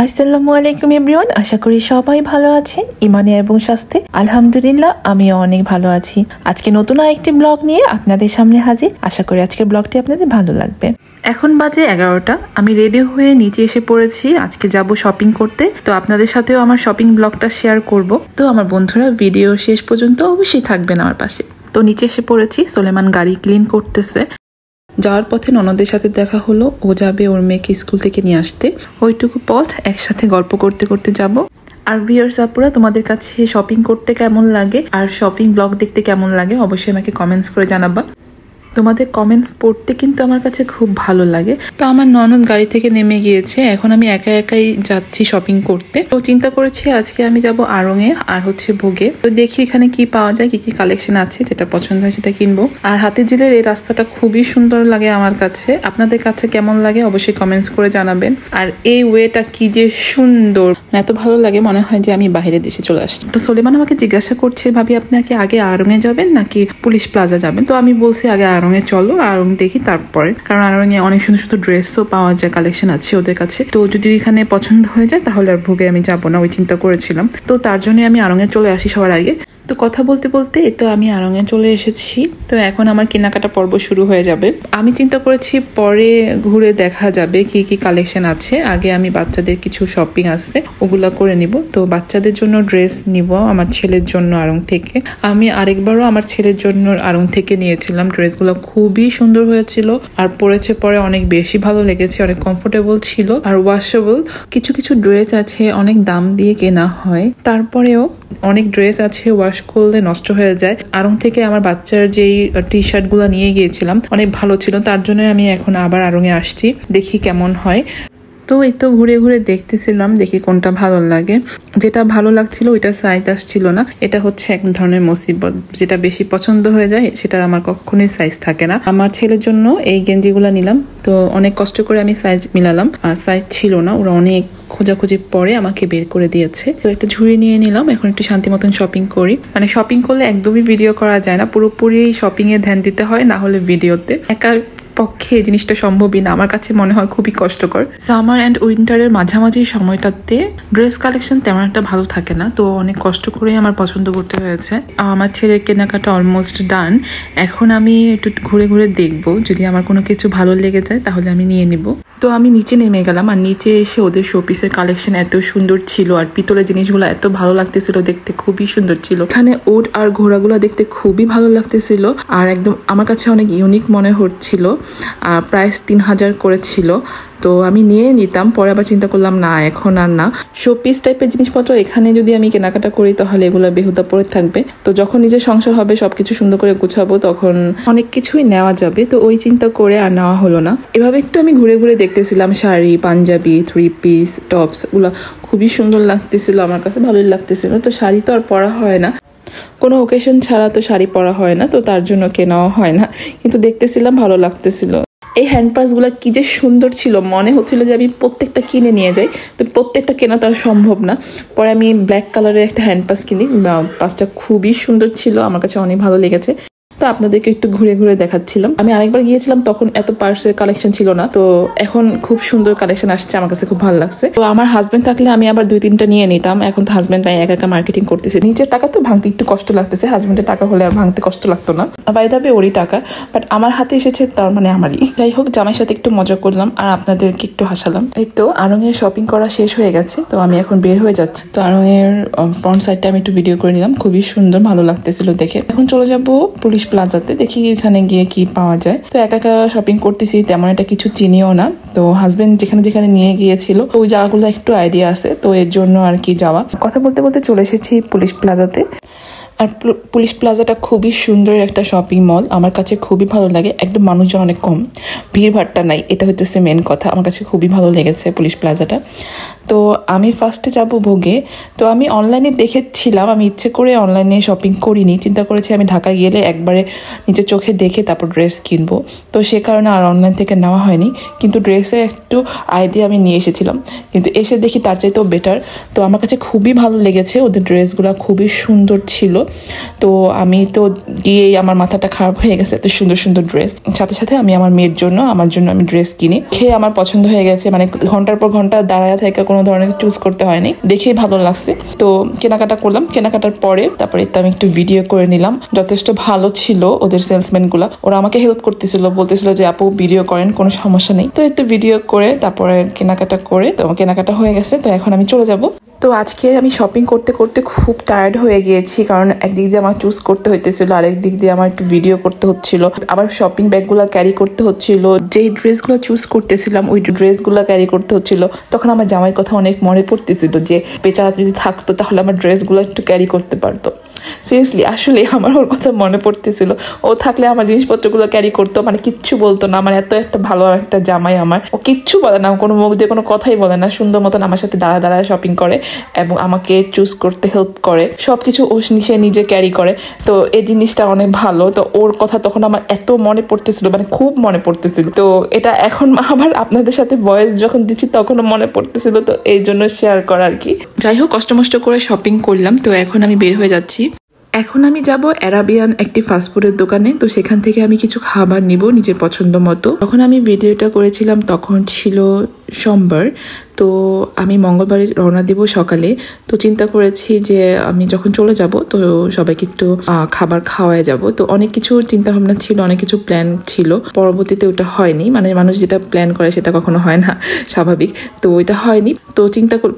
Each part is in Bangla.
আসসালামু আলাইকুম এভরিওয়ান, আশা করি সবাই ভালো আছেন ইমানে এবং স্বাস্থ্যে। আলহামদুলিল্লাহ আমিও অনেক ভালো আছি। আজকে নতুন আরেকটি ব্লগ নিয়ে আপনাদের সামনে হাজির। আশা করি আজকের ব্লগটি আপনাদের ভালো লাগবে। এখন বাজে 11টা, আমি রেডি হয়ে নিচে এসে পড়েছি। আজকে যাব শপিং করতে, তো আপনাদের সাথেও আমার শপিং ব্লগটা শেয়ার করব। তো আমার বন্ধুরা ভিডিও শেষ পর্যন্ত অবশ্যই থাকবেন আমার পাশে। তো নিচে এসে পড়েছি, সোলেমান গাড়ি ক্লিন করতেছে। যাওয়ার পথে ননদের সাথে দেখা হলো, ও যাবে ওর মেয়েকে স্কুল থেকে নিয়ে আসতে। ওইটুকু পথ একসাথে গল্প করতে করতে যাব। আর ভিউয়ার্স আপুরা, তোমাদের কাছে শপিং করতে কেমন লাগে আর শপিং ব্লগ দেখতে কেমন লাগে অবশ্যই আমাকে কমেন্টস করে জানাবা। তোমাদের কমেন্টস পড়তে কিন্তু আমার কাছে খুব ভালো লাগে। তো আমার ননদ গাড়ি থেকে নেমে গিয়েছে, এখন আমি একা একাই যাচ্ছি শপিং করতে। তো চিন্তা করেছি আজকে আমি যাব আড়ং-এ আর ভোগে। তো দেখি এখানে কি পাওয়া যায়, কি কি কালেকশন আছে, যেটা পছন্দ হয় সেটা কিনবো। আর হাতিঝিলের এই রাস্তাটা খুবই সুন্দর লাগে আমার কাছে। আপনাদের কাছে কেমন লাগে অবশ্যই কমেন্টস করে জানাবেন। আর এই ওয়েটা কি যে সুন্দর, এত ভালো লাগে মনে হয় যে আমি বাইরের দেশে চলে আসছি। তো সোলেমান আমাকে জিজ্ঞাসা করছে, ভাবি আপনি কি আগে আড়ং-এ যাবেন নাকি পুলিশ প্লাজা যাবেন? তো আমি বলছি আগে আড়ং-এ চলো, আড়ং দেখি তারপরে, কারণ আড়ং-এ অনেক সুন্দর সুন্দর ড্রেসও পাওয়া যায়, কালেকশন আছে ওদের কাছে। তো যদি এখানে পছন্দ হয়ে যায় তাহলে আর ভোগে আমি যাবো না, ওই চিন্তা করেছিলাম। তো তার জন্য আমি আড়ং-এ চলে আসি সবার আগে। তো কথা বলতে বলতে তো আমি আড়ং-এ চলে এসেছি। তো এখন আমার কেনাকাটা পর্ব শুরু হয়ে যাবে। আমি চিন্তা করেছি পরে ঘুরে দেখা যাবে কি কি কালেকশন আছে। আগে আমি বাচ্চাদের কিছু শপিং আছে ওগুলা করে নিব। তো বাচ্চাদের জন্য ড্রেস নিব, আমার ছেলের জন্য আড়ং থেকে। আমি আরেকবারও আমার ছেলের জন্য আড়ং থেকে নিয়েছিলাম, ড্রেসগুলো খুবই সুন্দর হয়েছিল আর পরেছে পরে অনেক বেশি ভালো লেগেছে, অনেক কমফোর্টেবল ছিল আর ওয়াশেবল। কিছু কিছু ড্রেস আছে অনেক দাম দিয়ে কেনা হয়, তারপরেও অনেক ড্রেস আছে ওয়াশ করলে নষ্ট হয়ে যায়। আড়ং থেকে আমার বাচ্চার যেই টি শার্ট গুলা নিয়ে গিয়েছিলাম অনেক ভালো ছিল, তার জন্য আমি এখন আবার আড়ং-এ আসছি, দেখি কেমন হয়। তো এই তো ঘুরে ঘুরে দেখতেছিলাম, দেখি কোনটা ভালো লাগে। যেটা ভালো লাগছিল ওইটা সাইজ আসছিল না। এটা হচ্ছে এক ধরনের মুসিবত, যেটা বেশি পছন্দ হয়ে যায় সেটা আমার কখনোই সাইজ থাকে না। আমার ছেলের জন্য এই গেঞ্জিগুলা নিলাম, তো অনেক কষ্ট করে আমি সাইজ মিলালাম, আর সাইজ ছিল না। ওরা অনেক খোঁজাখুঁজি পরে আমাকে বের করে দিয়েছে। তো একটা ঝুড়ি নিয়ে নিলাম, এখন একটু শান্তি মতন শপিং করি। মানে শপিং করলে একদমই ভিডিও করা যায় না, পুরোপুরি শপিং এ ধ্যান দিতে হয়, না হলে ভিডিওতে একা পক্ষে এই জিনিসটা সম্ভবই না। আমার কাছে মনে হয় খুবই কষ্টকর। সামার অ্যান্ড উইন্টারের মাঝামাঝি সময়টাতে ড্রেস কালেকশন তেমন একটা ভালো থাকে না, তো অনেক কষ্ট করে আমার পছন্দ করতে হয়েছে। আমার ছেলের কেনাকাটা অলমোস্ট ডান। এখন আমি একটু ঘুরে ঘুরে দেখবো, যদি আমার কোনো কিছু ভালো লেগে যায় তাহলে আমি নিয়ে নিব। তো আমি নিচে নেমে গেলাম, আর নিচে এসে ওদের শোপিসের কালেকশন এত সুন্দর ছিল আর পিতলের জিনিসগুলো এত ভালো লাগতেছিল দেখতে, খুবই সুন্দর ছিল। এখানে উট আর ঘোড়াগুলো দেখতে খুবই ভালো লাগতেছিল আর একদম আমার কাছে অনেক ইউনিক মনে হচ্ছিল। প্রাইস 3000 করেছিল, তো আমি নিয়ে নিতাম। পরে আবার চিন্তা করলাম না, এখন আর না। শোপিস টাইপের জিনিসপত্র এখানে যদি আমি কেনাকাটা করি তাহলে এগুলো বেহুদা পড়ে থাকবে। তো যখন নিজের সংসার হবে, সবকিছু সুন্দর করে গুছাবো, তখন অনেক কিছুই নেওয়া যাবে। তো ওই চিন্তা করে আর নেওয়া হলো না। এভাবে একটু আমি ঘুরে ঘুরে দেখতেছিলাম শাড়ি, পাঞ্জাবি, 3 পিস, টপস, গুলা খুবই সুন্দর লাগতেছিল, আমার কাছে ভালোই লাগতেছিল। তো শাড়ি তো আর পরা হয় না, কোনো ওকেশন ছাড়া তো শাড়ি পরা হয় না, তো তার জন্য কেনাও হয় না, কিন্তু দেখতেছিলাম ভালো লাগতেছিল। এই হ্যান্ড পার্সগুলো কি যে সুন্দর ছিল, মনে হচ্ছিল যে আমি প্রত্যেকটা কিনে নিয়ে যাই। তো প্রত্যেকটা কেনা তো আর সম্ভব না। পরে আমি ব্ল্যাক কালারের একটা হ্যান্ড পার্স কিনি, পার্সটা খুবই সুন্দর ছিল, আমার কাছে অনেক ভালো লেগেছে। তো আপনাদেরকে একটু ঘুরে ঘুরে দেখাচ্ছিলাম। আমি আরেকবার গিয়েছিলাম, তখন এত পার্সের কালেকশন ছিল না, তো এখন খুব সুন্দর কালেকশন আসছে, আমার কাছে খুব ভালো লাগছে। তো আমার হাজবেন্ড থাকলে আমি আবার 2-3টা নিয়ে নিতাম। এখন তো হাজবেন্ড একা একা মার্কেটিং করতেছে, নিজের টাকা তো ভাঙতে একটু কষ্ট লাগতেছে, হাজবেন্ডের টাকা হলে আর ভাঙতে কষ্ট লাগতো না। বাই দ্য ওয়ে ওরই টাকা, বাট আমার হাতে এসেছে, তার মানে আমারই। যাই হোক, জামাইয়ের সাথে একটু মজা করলাম আর আপনাদেরকে একটু হাসালাম। এই তো আড়ং-এর শপিং করা শেষ হয়ে গেছে, তো আমি এখন বের হয়ে যাচ্ছি। তো আড়ং-এর ফ্রন্ট সাইডটা আমি একটু ভিডিও করে নিলাম, খুবই সুন্দর, ভালো লাগতেছিল দেখে। এখন চলে যাবো পুলিশ প্লাজাতে, দেখি এখানে গিয়ে কি পাওয়া যায়। তো একা একা শপিং করতেছি, তেমন একটা কিছু চিনিও না। তো হাজবেন্ড যেখানে যেখানে নিয়ে গিয়েছিল ওই জায়গাগুলো একটু আইডিয়া আছে, তো এর জন্য আর কি যাওয়া। কথা বলতে বলতে চলে এসেছি পুলিশ প্লাজাতে। আর পুলিশ প্লাজাটা খুবই সুন্দর একটা শপিং মল, আমার কাছে খুবই ভালো লাগে। একদম মানুষজন অনেক কম, ভিড়ভাট্টা নাই, এটা হইতেছে মেন কথা। আমার কাছে খুবই ভালো লেগেছে পুলিশ প্লাজাটা। তো আমি ফার্স্টে যাব ভোগে। তো আমি অনলাইনে দেখেছিলাম, আমি ইচ্ছে করে অনলাইনে শপিং করিনি, চিন্তা করেছি আমি ঢাকায় গেলে একবারে নিজের চোখে দেখে তারপর ড্রেস কিনবো। তো সে কারণে আর অনলাইন থেকে নেওয়া হয়নি, কিন্তু ড্রেসের একটু আইডিয়া আমি নিয়ে এসেছিলাম, কিন্তু এসে দেখি তার চাইতেও বেটার। তো আমার কাছে খুবই ভালো লেগেছে, ওদের ড্রেসগুলো খুবই সুন্দর ছিল। তো আমি তো গিয়েই আমার মাথাটা খারাপ হয়ে গেছে, এত সুন্দর সুন্দর ড্রেস। সাথে সাথে আমি আমার মেয়ের জন্য আমার জন্য আমি ড্রেস কিনি, খেয়ে আমার পছন্দ হয়ে গেছে। মানে ঘন্টার পর ঘন্টা দাঁড়ায় থেকে কোনো ধরনের চুজ করতে হয়নি, দেখেই ভালো লাগছে। তো কেনাকাটা করলাম, কেনাকাটার পরে তারপরে তো আমি একটু ভিডিও করে নিলাম। যথেষ্ট ভালো ছিল ওদের সেলসম্যান গুলা, ওরা আমাকে হেল্প করতেছিল, বলতেছিল যে আপু ভিডিও করেন, কোনো সমস্যা নেই। তো একটু ভিডিও করে তারপরে কেনাকাটা করে, তো কেনাকাটা হয়ে গেছে। তো এখন আমি চলে যাব। তো আজকে আমি শপিং করতে করতে খুব টায়ার্ড হয়ে গিয়েছি, কারণ একদিক দিয়ে আমার চুজ করতে হইতেছিল, আরেক দিক দিয়ে আমার একটু ভিডিও করতে হচ্ছিল, আবার শপিং ব্যাগগুলো ক্যারি করতে হচ্ছিল। যেই ড্রেসগুলো চুজ করতেছিলাম ওই ড্রেসগুলো ক্যারি করতে হচ্ছিল। তখন আমার জামাইয়ের কথা অনেক মনে পড়তেছিল, যে বেচারা যদি থাকতো তাহলে আমার ড্রেসগুলো একটু ক্যারি করতে পারতো। সিরিয়াসলি আসলে আমার ওর কথা মনে পড়তেছিল, ও থাকলে আমার জিনিসপত্রগুলো ক্যারি করতো, মানে কিচ্ছু বলতো না। মানে এত একটা ভালো একটা জামাই আমার, ও কিচ্ছু বলে না, কোনো মুখ দিয়ে কোনো কথাই বলে না, সুন্দর মতন আমার সাথে দাঁড়া দাঁড়ায় শপিং করে এবং আমাকে চুজ করতে হেল্প করে, সবকিছু ও সে নিজে ক্যারি করে। তো এই জিনিসটা অনেক ভালো। তো ওর কথা তখন আমার এত মনে পড়তেছিল, মানে খুব মনে পড়তেছিল। তো এটা এখন আবার আপনাদের সাথে ভয়েস যখন দিচ্ছি তখনও মনে পড়তেছিল, তো এই জন্য শেয়ার করা আর কি। যাই হোক, কষ্ট মষ্ট করে শপিং করলাম। তো এখন আমি বের হয়ে যাচ্ছি। এখন আমি যাব অ্যারাবিয়ান একটি ফাস্টফুডের দোকানে। তো সেখান থেকে আমি কিছু খাবার নিব নিজের পছন্দ মতো। তখন আমি ভিডিওটা করেছিলাম তখন ছিল সোমবার, তো আমি মঙ্গলবারে রওনা দিব সকালে। তো চিন্তা করেছি যে আমি যখন চলে যাব তো সবাইকে একটু খাবার খাওয়ায় যাব। তো অনেক কিছু চিন্তা ভাবনা ছিল, অনেক কিছু প্ল্যান ছিল, পরবর্তীতে ওটা হয়নি। মানে মানুষ যেটা প্ল্যান করে সেটা কখনো হয় না, স্বাভাবিক। তো ওইটা হয়নি। তো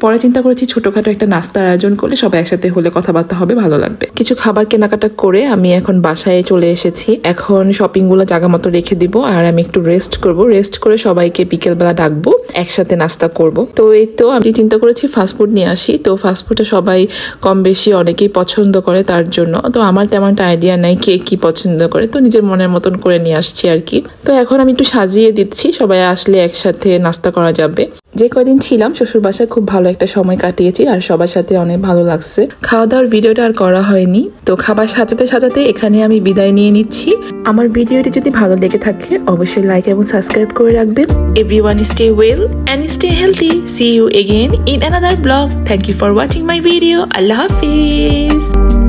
পরে চিন্তা করেছি ছোটখাটো একটা নাস্তার আয়োজন করলে সবাই একসাথে হলে কথাবার্তা হবে, ভালো লাগবে। কিছু খাবার কেনাকাটা করে আমি এখন বাসায় চলে এসেছি। এখন শপিং গুলো জায়গা মতো রেখে দিব, আর আমি একটু রেস্ট করব। রেস্ট করে সবাইকে বিকেলবেলা ডাকবো, একসাথে নাস্তা করব। তো এই তো আমি চিন্তা করেছি ফাস্টফুড নিয়ে আসি। তো ফাস্টফুডটা সবাই কম বেশি অনেকেই পছন্দ করে, তার জন্য তো আমার তেমন একটা আইডিয়া নাই কে কি পছন্দ করে, তো নিজের মনের মতন করে নিয়ে আসছি আর কি। তো এখন আমি একটু সাজিয়ে দিচ্ছি, সবাই আসলে একসাথে নাস্তা করা যাবে। যে কদিন ছিলাম শ্বশুর বাসায় খুব ভালো একটা সময় কাটিয়েছি, আর সবার সাথে অনেক ভালো লাগছে। খাওয়া দাওয়ার ভিডিওটা আর করা হয়নি, তো খাবার সাজাতে সাজাতে এখানে আমি বিদায় নিয়ে নিচ্ছি। আমার ভিডিওটি যদি ভালো লেগে থাকে অবশ্যই লাইক এবং সাবস্ক্রাইব করে রাখবেন। Everyone stay well and stay healthy. See you again in another vlog. Thank you for watching my video. Allah Hafiz.